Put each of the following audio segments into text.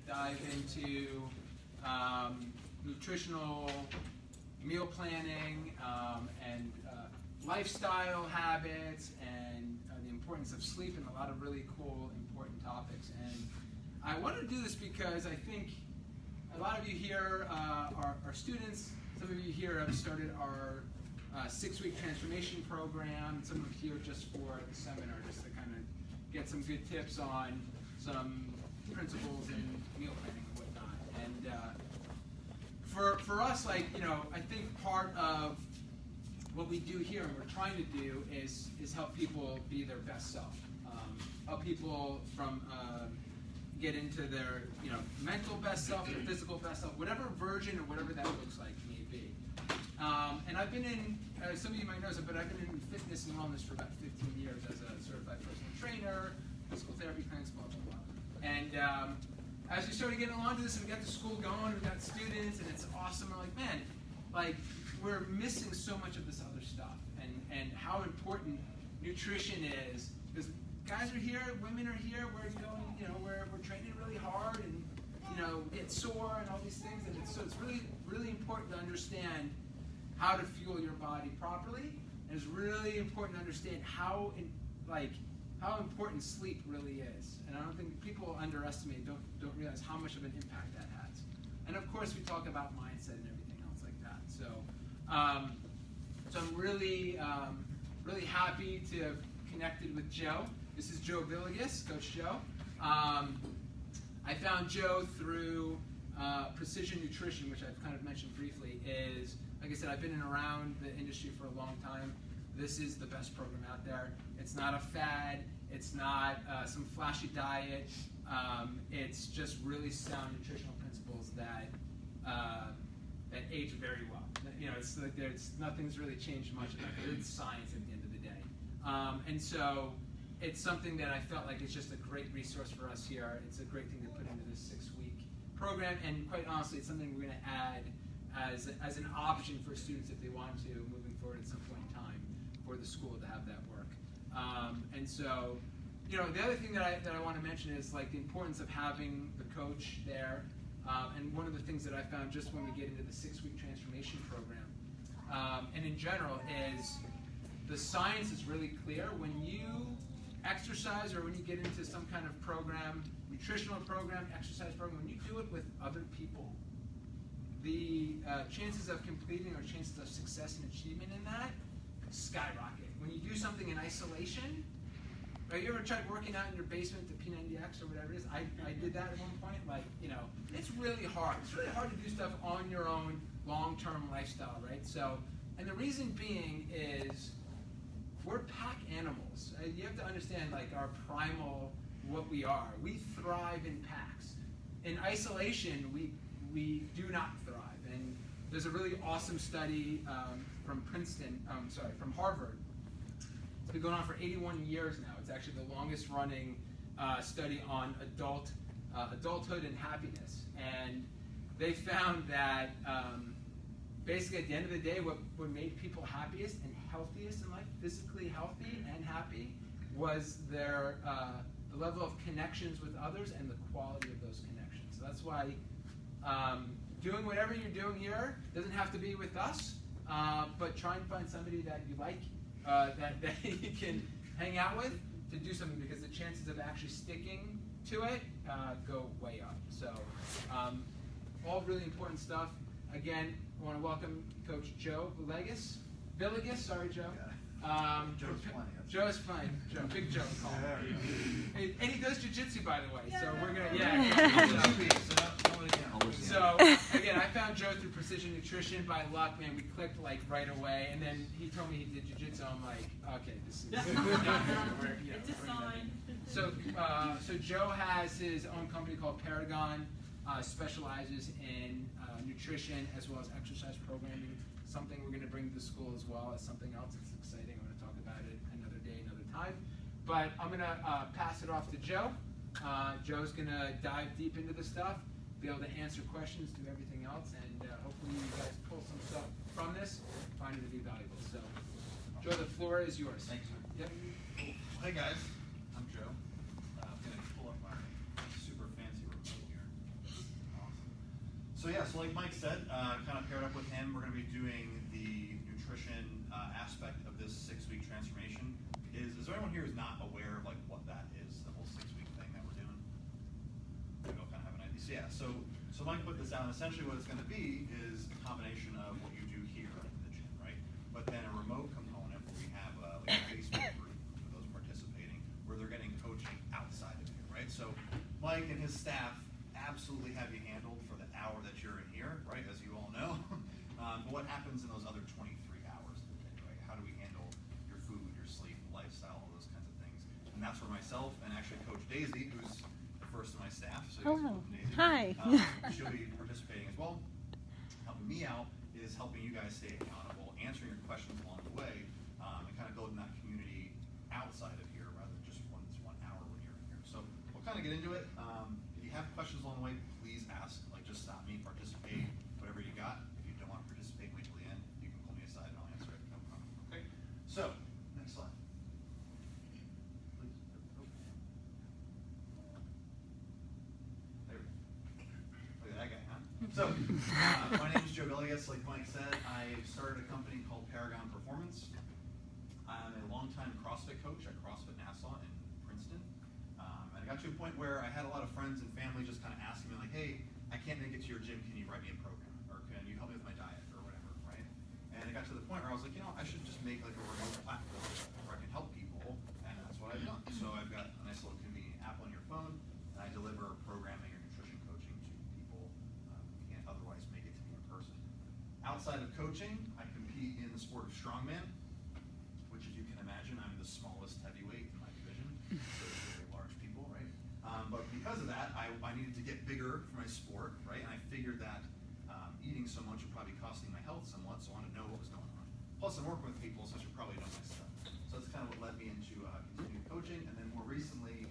dive into nutritional meal planning and lifestyle habits and the importance of sleep and a lot of really cool, important topics. And I wanted to do this because I think a lot of you here are students. Some of you here have started our 6-week transformation program. Some of you here just for the seminar, just to kind of get some good tips on some principles in meal planning and whatnot. And for us, like, you know, I think part of what we do here and we're trying to do is help people be their best self. Help people from get into their, you know, mental best self, their physical best self, whatever version or whatever that looks like may be. And I've been in, some of you might know this, but I've been in fitness and wellness for about 15 years as a certified personal trainer, physical therapy clinics, blah, blah, blah. And as we started getting along to this and we got the school going, we got students, and it's awesome. We're like, man, like, we're missing so much of this other stuff and how important nutrition is. Because guys are here, women are here, we're going, you know, we're training really hard and, you know, get sore and all these things. And so it's really, really important to understand how to fuel your body properly. And it's really important to understand how important sleep really is. And I don't think people underestimate, don't realize how much of an impact that has. And of course, we talk about mindset and everything else like that. So, so I'm really, really happy to have connected with Joe. This is Joe Villegas, Coach Joe. I found Joe through Precision Nutrition, which I've kind of mentioned briefly. Is, like I said, I've been in around the industry for a long time. This is the best program out there. It's not a fad. It's not some flashy diet. It's just really sound nutritional principles that age very well. You know, it's like nothing's really changed much about it. It's science at the end of the day. And so it's something that I felt like it's just a great resource for us here. It's a great thing to put into this 6-week program. And quite honestly, it's something we're going to add as an option for students if they want to moving forward at some point in time for the school to have that work. And so, you know, the other thing that I want to mention is like the importance of having the coach there. And one of the things that I found just when we get into the 6-week transformation program, and in general, is the science is really clear. When you exercise or when you get into some kind of program, nutritional program, exercise program, when you do it with other people, the chances of completing or chances of success and achievement in that skyrocket. When you do something in isolation, right, you ever tried working out in your basement, the P90X or whatever it is? I did that at one point. Like, you know, it's really hard. It's really hard to do stuff on your own long-term lifestyle, right? So, and the reason being is we're pack animals. You have to understand, like, our primal, what we are. We thrive in packs. In isolation, we do not thrive. And there's a really awesome study from from Harvard. It's been going on for 81 years now. It's actually the longest running study on adulthood and happiness. And they found that basically at the end of the day, what made people happiest and healthiest in life, physically healthy and happy, was their the level of connections with others and the quality of those connections. So that's why doing whatever you're doing here doesn't have to be with us, but try and find somebody that you like, that you can hang out with to do something, because the chances of actually sticking to it go way up. So all really important stuff. Again, I want to welcome Coach Joe Villegas. Sorry, Joe. Joe's funny. Joe's fine. Joe, Big Joe. And he does jiu-jitsu, by the way. Yeah. So we're gonna, So again, I found Joe through Precision Nutrition by luck. Man, we clicked like right away, and then he told me he did jiu-jitsu. I'm like, okay, this is It's a sign. So Joe has his own company called Paragon, specializes in nutrition as well as exercise programming. Something we're going to bring to the school as well as something else that's exciting. I'm going to talk about it another day, another time. But I'm going to pass it off to Joe. Joe's going to dive deep into the stuff, be able to answer questions, do everything else, and hopefully you guys pull some stuff from this, find it to be valuable. So, Joe, the floor is yours. Thanks, sir. Yep. Cool. Hey guys, I'm Joe. I'm going to pull up my super fancy remote here. So yeah, so like Mike said, kind of paired up with him, we're going to be doing the nutrition aspect of this 6-week transformation. Is there anyone here who's not aware of like what that is, the whole 6-week thing that we're doing? Maybe I'll kind of have an idea. So yeah, so Mike put this out, and essentially what it's going to be is a combination of what you do here in the gym, right? But then a remote component where we have like a Facebook group for those participating, where they're getting coaching outside of here, right? So Mike and his staff absolutely have you handled for the hour that you're in here, right? As you all know. But what happens in those other 23 hours of the day, right? How do we handle your food, your sleep, lifestyle, all those kinds of things? And that's where myself and actually Coach Daisy, who's the first of my staff. So Hello. Daisy, Hi. she'll be participating as well. Helping me out is helping you guys stay accountable, answering your questions along the way, and kind of building that community outside of here rather than just this 1 hour when you're here. So we'll kind of get into it. If you have questions along the way, please ask. Like, just stop me, participate, whatever you got. If you don't want to participate, wait till the end. You can pull me aside and I'll answer it. No problem. Okay. So next slide. Please. There we go. Look at that guy, huh? So, my name is Joe Villegas. Like Mike said, I started a company called Paragon Performance. I'm a longtime CrossFit coach at CrossFit Nassau in Princeton. And I got to a point where I had a lot of friends and family just kind of asking me like, hey, I can't make it to your gym. Can you write me a program? Or can you help me with my diet or whatever, right? And it got to the point where I was like, I should just make like a remote platform where I can help people. And that's what I've done. So I've got a nice little convenient app on your phone, and I deliver programming or nutrition coaching to people who can't otherwise make it to me in person. Outside of coaching, I compete in the sport of strongman, which, if you can imagine, I'm the smallest heavyweight in my division. So very large people, right? But because of that, I needed to get bigger for my sport, right? And I figured that eating so much would probably be costing my health somewhat, so I wanted to know what was going on. Plus, I'm working with people, so I should probably know my stuff. So that's kind of what led me into continuing coaching, and then more recently,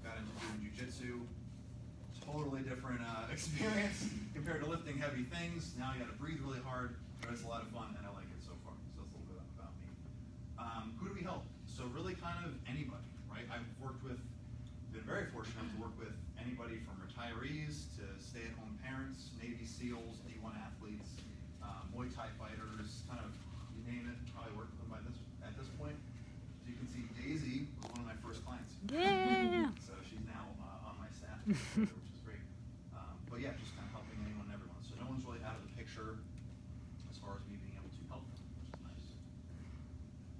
got into doing jiu-jitsu. Totally different experience compared to lifting heavy things. Now you got to breathe really hard, but it's a lot of fun, and I like it so far. So that's a little bit about me. Who do we help? So really kind of anybody, right? I've been very fortunate to work with anybody from retirees to stay-at-home parents, Navy SEALs, D1 athletes, Muay Thai fighters, kind of, you name it, probably worked with them at this point. So you can see Daisy was one of my first clients. Yeah. So she's now on my staff, which is great. But yeah, just kind of helping anyone and everyone. So no one's really out of the picture as far as me being able to help them, which is nice.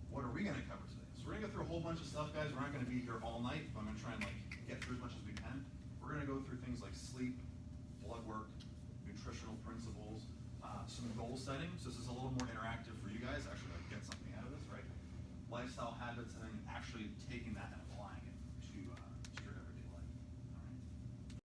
What are we going to cover today? So we're going to go through a whole bunch of stuff, guys. We're not going to be here all night, but I'm going to try and get through as much as we can. We're going to go through things like sleep, blood work, nutritional principles, some goal setting. So this is a little more interactive for you guys, actually get something out of this, right? Lifestyle habits, and then actually taking